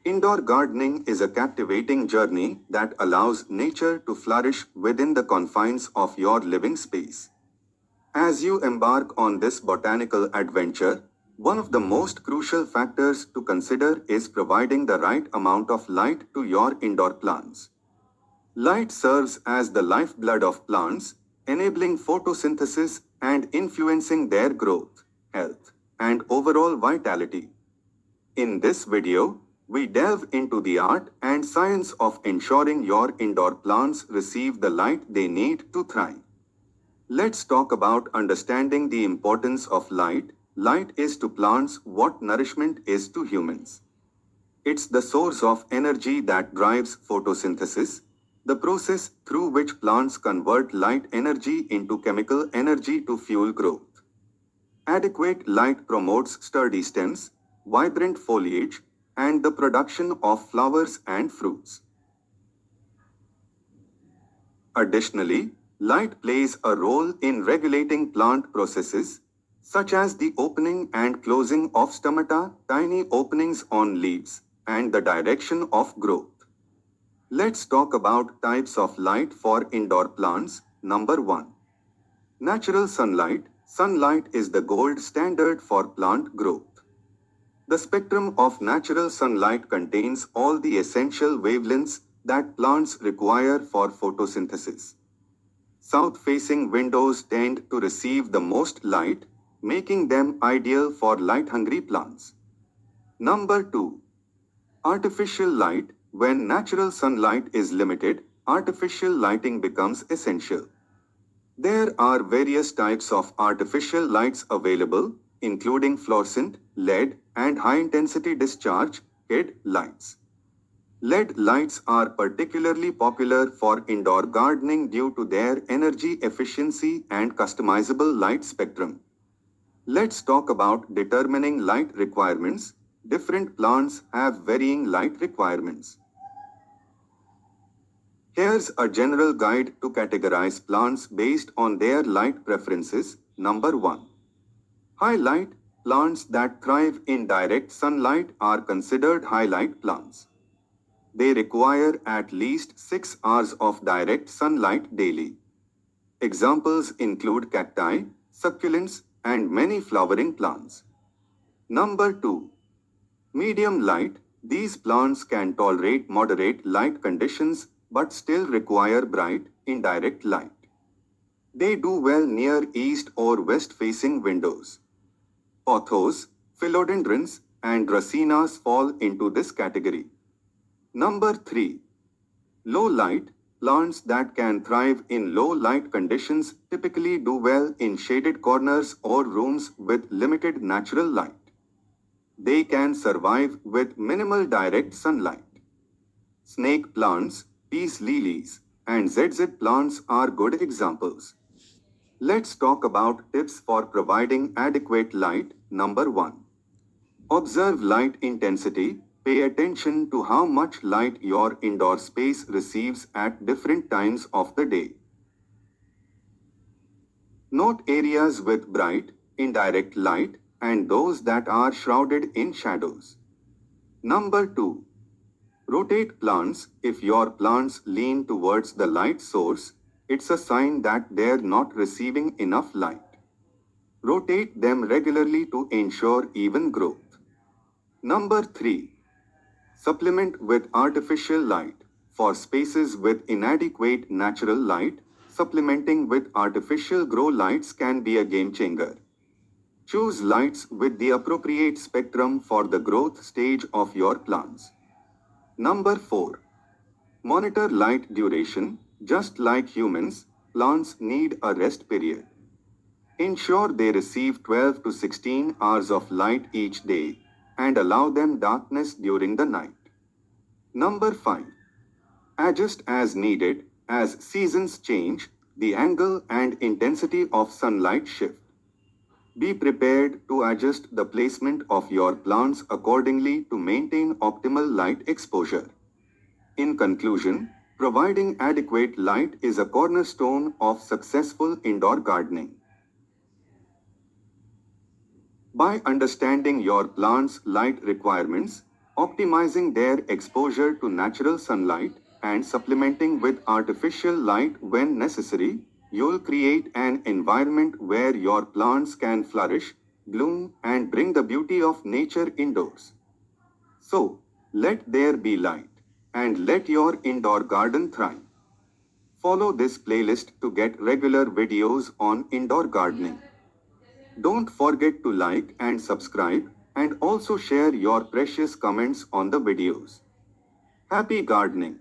Indoor gardening is a captivating journey that allows nature to flourish within the confines of your living space. As you embark on this botanical adventure, one of the most crucial factors to consider is providing the right amount of light to your indoor plants. Light serves as the lifeblood of plants, enabling photosynthesis and influencing their growth, health, and overall vitality. In this video, we delve into the art and science of ensuring your indoor plants receive the light they need to thrive. Let's talk about understanding the importance of light. Light is to plants what nourishment is to humans. It's the source of energy that drives photosynthesis, the process through which plants convert light energy into chemical energy to fuel growth. Adequate light promotes sturdy stems, vibrant foliage, and the production of flowers and fruits. Additionally, light plays a role in regulating plant processes, such as the opening and closing of stomata, tiny openings on leaves, and the direction of growth. Let's talk about types of light for indoor plants. Number 1. Natural sunlight. Sunlight is the gold standard for plant growth. The spectrum of natural sunlight contains all the essential wavelengths that plants require for photosynthesis. South-facing windows tend to receive the most light, making them ideal for light-hungry plants. Number 2. Artificial light. When natural sunlight is limited, artificial lighting becomes essential. There are various types of artificial lights available, including fluorescent, LED, and high-intensity discharge, HID lights. LED lights are particularly popular for indoor gardening due to their energy efficiency and customizable light spectrum. Let's talk about determining light requirements. Different plants have varying light requirements. Here's a general guide to categorize plants based on their light preferences. Number 1. High light. Plants that thrive in direct sunlight are considered high-light plants. They require at least 6 hours of direct sunlight daily. Examples include cacti, succulents, and many flowering plants. Number 2. Medium light. These plants can tolerate moderate light conditions but still require bright, indirect light. They do well near east or west-facing windows. Pothos, philodendrons, and dracaenas fall into this category. Number 3. Low light. Plants that can thrive in low light conditions typically do well in shaded corners or rooms with limited natural light. They can survive with minimal direct sunlight. Snake plants, peace lilies, and ZZ plants are good examples. Let's talk about tips for providing adequate light. Number 1. Observe light intensity. Pay attention to how much light your indoor space receives at different times of the day. Note areas with bright, indirect light and those that are shrouded in shadows. Number 2. Rotate plants. If your plants lean towards the light source, it's a sign that they're not receiving enough light. Rotate them regularly to ensure even growth. Number 3. Supplement with artificial light. For spaces with inadequate natural light, supplementing with artificial grow lights can be a game changer. Choose lights with the appropriate spectrum for the growth stage of your plants. Number 4. Monitor light duration. Just like humans, plants need a rest period. Ensure they receive 12 to 16 hours of light each day and allow them darkness during the night. Number 5. Adjust as needed. As seasons change, the angle and intensity of sunlight shift. Be prepared to adjust the placement of your plants accordingly to maintain optimal light exposure. In conclusion, providing adequate light is a cornerstone of successful indoor gardening. By understanding your plant's light requirements, optimizing their exposure to natural sunlight and supplementing with artificial light when necessary. You'll create an environment where your plants can flourish, bloom, and bring the beauty of nature indoors. So, let there be light, and let your indoor garden thrive. Follow this playlist to get regular videos on indoor gardening. Don't forget to like and subscribe, and also share your precious comments on the videos. Happy gardening!